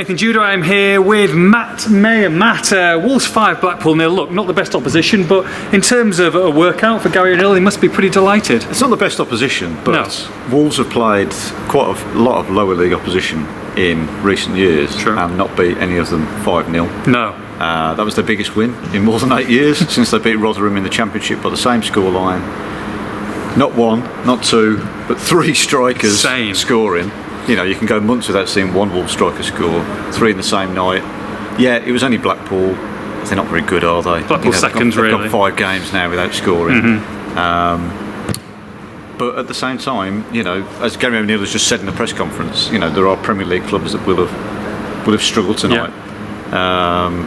Nathan Judah. I'm here with Maher. Matt, Wolves 5, Blackpool 0. Look, not the best opposition, but in terms of a workout for Gary O'Neill, he must be pretty delighted. It's not the best opposition, but Wolves have played quite a lot of lower league opposition in recent years and not beat any of them 5-0. No. That was their biggest win in more than 8 years since they beat Rotherham in the Championship by the same scoreline. Not one, not two, but three strikers scoring. You know, you can go months without seeing one Wolves striker score, three in the same night. Yeah, it was only Blackpool. They're not very good, are they? Blackpool seconds, really. They've got 5 games now without scoring. But at the same time, you know, as Gary O'Neill has just said in the press conference, you know, there are Premier League clubs that will have struggled tonight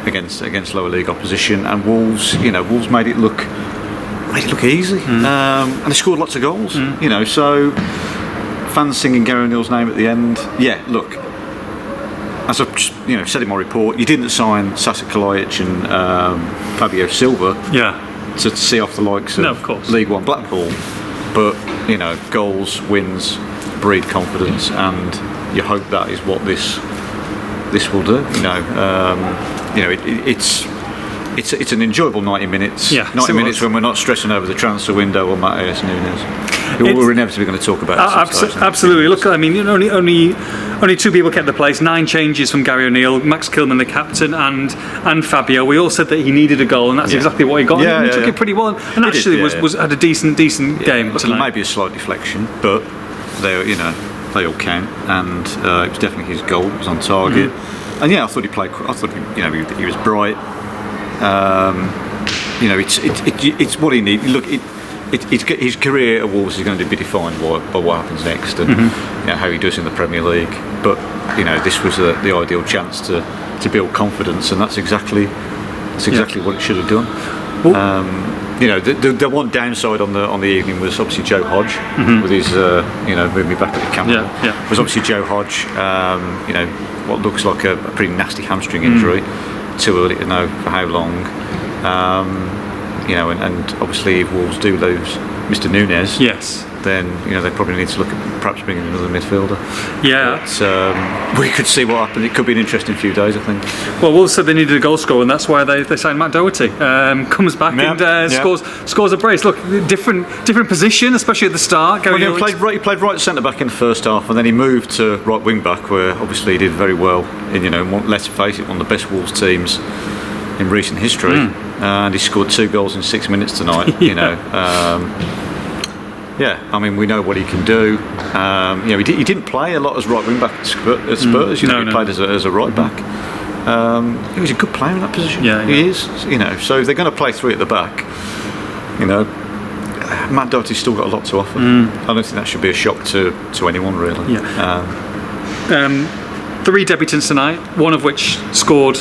against lower league opposition, and Wolves, you know, Wolves made it look easy, and they scored lots of goals. You know, so fans singing Gary O'Neill's name at the end. Yeah, look, as I've just, said in my report, you didn't sign Sasa, Kalajdzic and Fabio, Silva to see off the likes of League One Blackpool, but you know, goals, wins breed confidence, and you hope that is what this will do. It's an enjoyable 90 minutes. 90 minutes when we're not stressing over the transfer window or Maher Nunes. We're inevitably going to talk about it. Absolutely. Look, I mean, only 2 people kept the place. 9 changes from Gary O'Neill, Max Kilman, the captain, and Fabio. We all said that he needed a goal, and that's exactly what he got. He took it pretty well, and actually had a decent game tonight. Maybe a slight deflection, but they all count, and it was definitely his goal. It was on target, and I thought he played. I thought he was bright. It's what he needs. Look, his career at Wolves is going to be defined by what happens next, and how he does in the Premier League. But this was the ideal chance to build confidence, and that's exactly what it should have done. The one downside on the evening was obviously Joe Hodge with his moving me back at the camera. Was obviously Joe Hodge. What looks like a pretty nasty hamstring injury. Too early to know for how long. And obviously if Wolves do lose Mr. Nunes, then they probably need to look at perhaps bringing another midfielder. But, we could see what happened. It could be an interesting few days, I think. Well, Wolves said they needed a goal scorer, and that's why they signed Matt Doherty. Comes back and scores a brace. Look, different position, especially at the start. He played right centre back in the first half, and then he moved to right wing back, where obviously he did very well in let's face it, one of the best Wolves teams in recent history, and he scored 2 goals in 6 minutes tonight. I mean, we know what he can do. He didn't play a lot as right wing back at Spurs. He played as a right back. He was a good player in that position. He is. So if they're going to play 3 at the back, Matt Doherty's still got a lot to offer. I don't think that should be a shock to anyone, really. 3 debutants tonight, one of which scored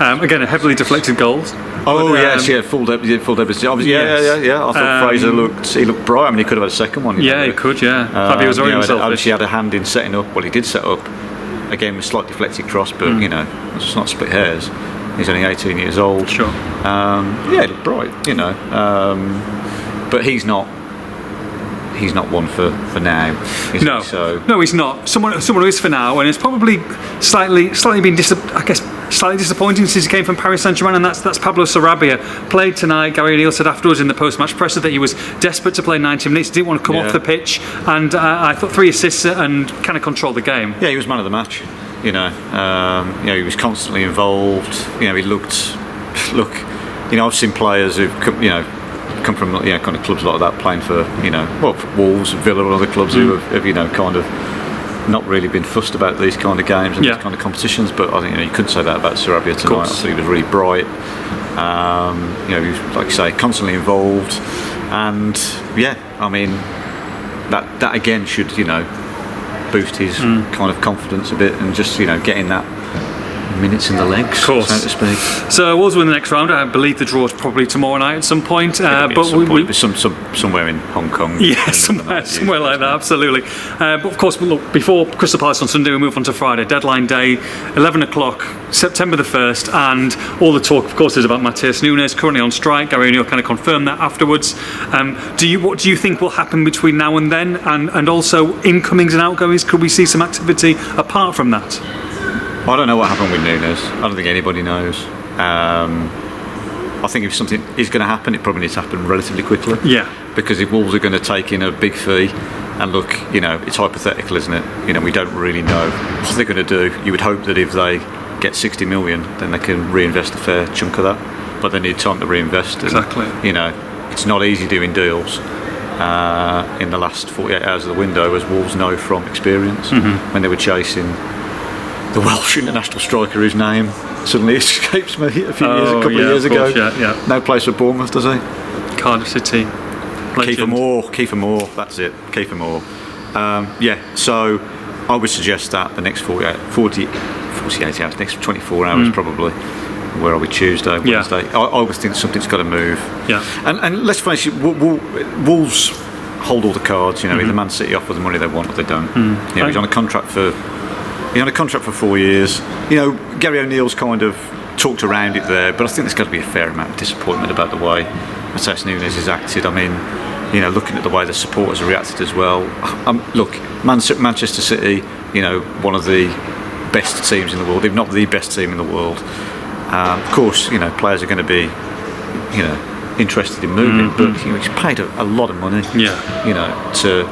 again a heavily deflected goal. Full debut. I thought Fraser looked bright. I mean, he could have had a second one. He could. Fabio was very himself. Obviously, had a hand in setting up. Well, he did set up again with slight deflected cross, but it's not split hairs. He's only 18 years old. Sure. He looked bright. But he's not one for now. No, he's not. Someone who is for now, and it's probably slightly been slightly disappointing since he came from Paris Saint-Germain, and that's Pablo Sarabia. Played tonight. Gary O'Neill said afterwards in the post-match presser that he was desperate to play 90 minutes. He didn't want to come off the pitch, and I thought 3 assists and kind of controlled the game. Yeah, he was man of the match. He was constantly involved. He looked. Look, I've seen players who've come from kind of clubs like that playing for Wolves, Villa, and other clubs who have kind of not really been fussed about these kind of games and these kind of competitions. But I think you couldn't say that about Sarabia tonight. I thought he was really bright. He was, like you say, constantly involved, and I mean that again should boost his kind of confidence a bit, and just getting that minutes in the legs, so to speak. So Wolves win the next round. I believe the draw is probably tomorrow night at some point. Somewhere in Hong Kong. Somewhere like that. Absolutely. But of course, look, before Crystal Palace on Sunday, we move on to Friday. Deadline day, 11 o'clock, September the 1st, and all the talk, of course, is about Maher Nunes currently on strike. Gary O'Neill kind of confirmed that afterwards. What do you think will happen between now and then, and also incomings and outgoings? Could we see some activity apart from that? I don't know what happened with Núñez. I don't think anybody knows. I think if something is going to happen, it probably needs to happen relatively quickly. Yeah. Because if Wolves are going to take in a big fee, and look, it's hypothetical, isn't it? We don't really know what they're going to do. You would hope that if they get 60 million, then they can reinvest a fair chunk of that. But they need time to reinvest. And, exactly. It's not easy doing deals in the last 48 hours of the window, as Wolves know from experience, when they were chasing the Welsh international striker whose name suddenly escapes me a couple of years ago. Yeah. No place for Bournemouth, does he? Cardiff City. Kiefer Moore, that's it. Kiefer Moore. So I would suggest that the next 48 hours, next 24 hours probably. Where are we? Tuesday, Wednesday? I always think something's got to move. Yeah. And let's face it, Wolves hold all the cards. Either Man City offer the money they want or they don't. He's on a contract for 4 years. Gary O'Neill's kind of talked around it there, but I think there's got to be a fair amount of disappointment about the way Matheus Núñez has acted. I mean, looking at the way the supporters have reacted as well. Look, Manchester City, one of the best teams in the world, if not the best team in the world. Of course, players are going to be, interested in moving, but he's paid a lot of money. To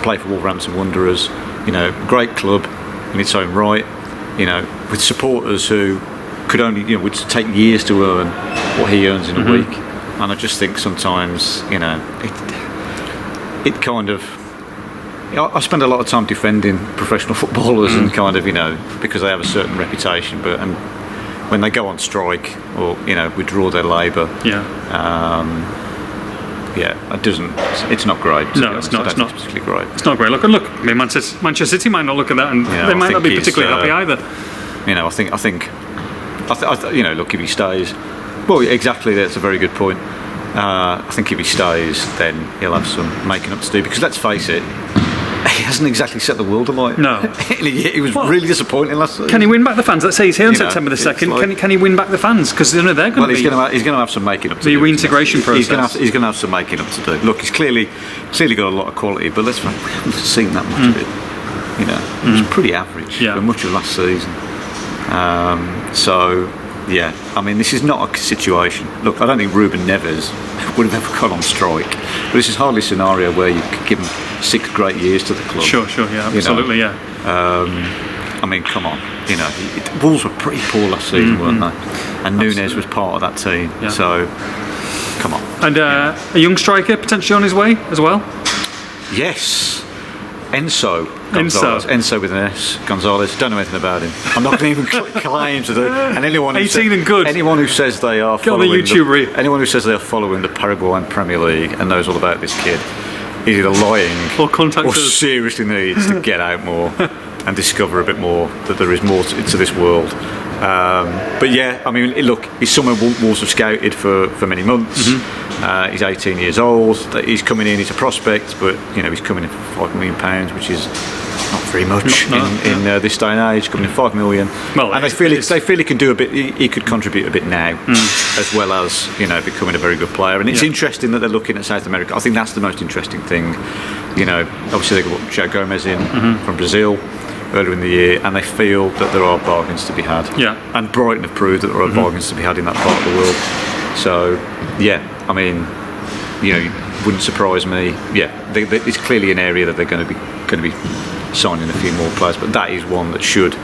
play for Wolverhampton Wanderers. Great club in its own right. With supporters who could only, would take years to earn what he earns in a week. And I just think sometimes, it kind of. I spend a lot of time defending professional footballers and kind of, because they have a certain reputation, but when they go on strike or withdraw their labour, it doesn't. It's not great. No, it's not. It's not particularly great. It's not great. Look, I mean, Manchester City might not look at that, and they might not be particularly happy either. I think. Look, if he stays, well, exactly. That's a very good point. I think if he stays, then he'll have some making up to do. Because let's face it, he hasn't exactly set the world alight. No. He was really disappointing last season. Can he win back the fans? Let's say he's here on September the 2nd. Can he win back the fans? Because they're going to be... He's going to have some making up to do. The reintegration process. He's going to have some making up to do. Look, he's clearly got a lot of quality, but we haven't seen that much of it. It was pretty average for much of last season. This is not a situation. Look, I don't think Ruben Neves would have ever gone on strike, but this is hardly a scenario where you could give him 6 great years to the club. Sure, absolutely, Come on, Wolves were pretty poor last season, weren't they? And Núñez was part of that team, so come on. And a young striker potentially on his way as well? Yes. Enzo with an S. Gonzalez. Don't know anything about him. I'm not going to even claim to do. And anyone who 18 and good. Anyone who says they are following anyone who says they are following the Paraguayan Premier League and knows all about this kid is either lying or seriously needs to get out more and discover a bit more that there is more to this world. Look, he's someone Wolves have scouted for many months. He's 18 years old. He's coming in. He's a prospect, but he's coming in for £5 million, which is not very much in this day and age. Coming in £5 million, and they feel he can do a bit. He could contribute a bit now, as well as becoming a very good player. And it's interesting that they're looking at South America. I think that's the most interesting thing. Obviously they got João Gomes in from Brazil earlier in the year, and they feel that there are bargains to be had. And Brighton have proved that there are bargains to be had in that part of the world. So, wouldn't surprise me. It's clearly an area that they're going to be signing a few more players, but that is one that should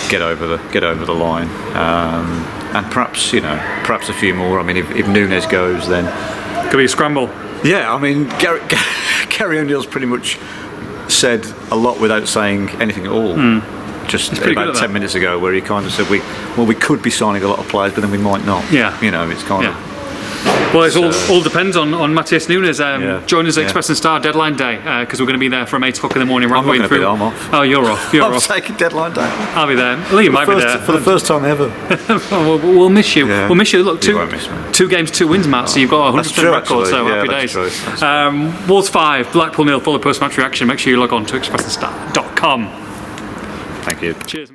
get over the line, and perhaps a few more. If Núñez goes, then could be a scramble. Gary O'Neill's pretty much said a lot without saying anything at all. Just about 10 minutes ago, where he kind of said we could be signing a lot of players, but then we might not. It's kind of. Well, it all depends on Matheus Núñez. Join us at Express and Star deadline day, because we're going to be there from 8 o'clock in the morning. I'm not going to be there. I'm off. Oh, you're off. I'm taking deadline day. I'll be there. Lee might be there for the first time ever. We'll miss you. We'll miss you. Look, you won't miss me. 2 games, 2 wins, Matt. So you've got a 100% record. So happy days. Wolves 5, Blackpool 0. Follow post-match reaction. Make sure you log on to expressandstar.com. Thank you. Cheers.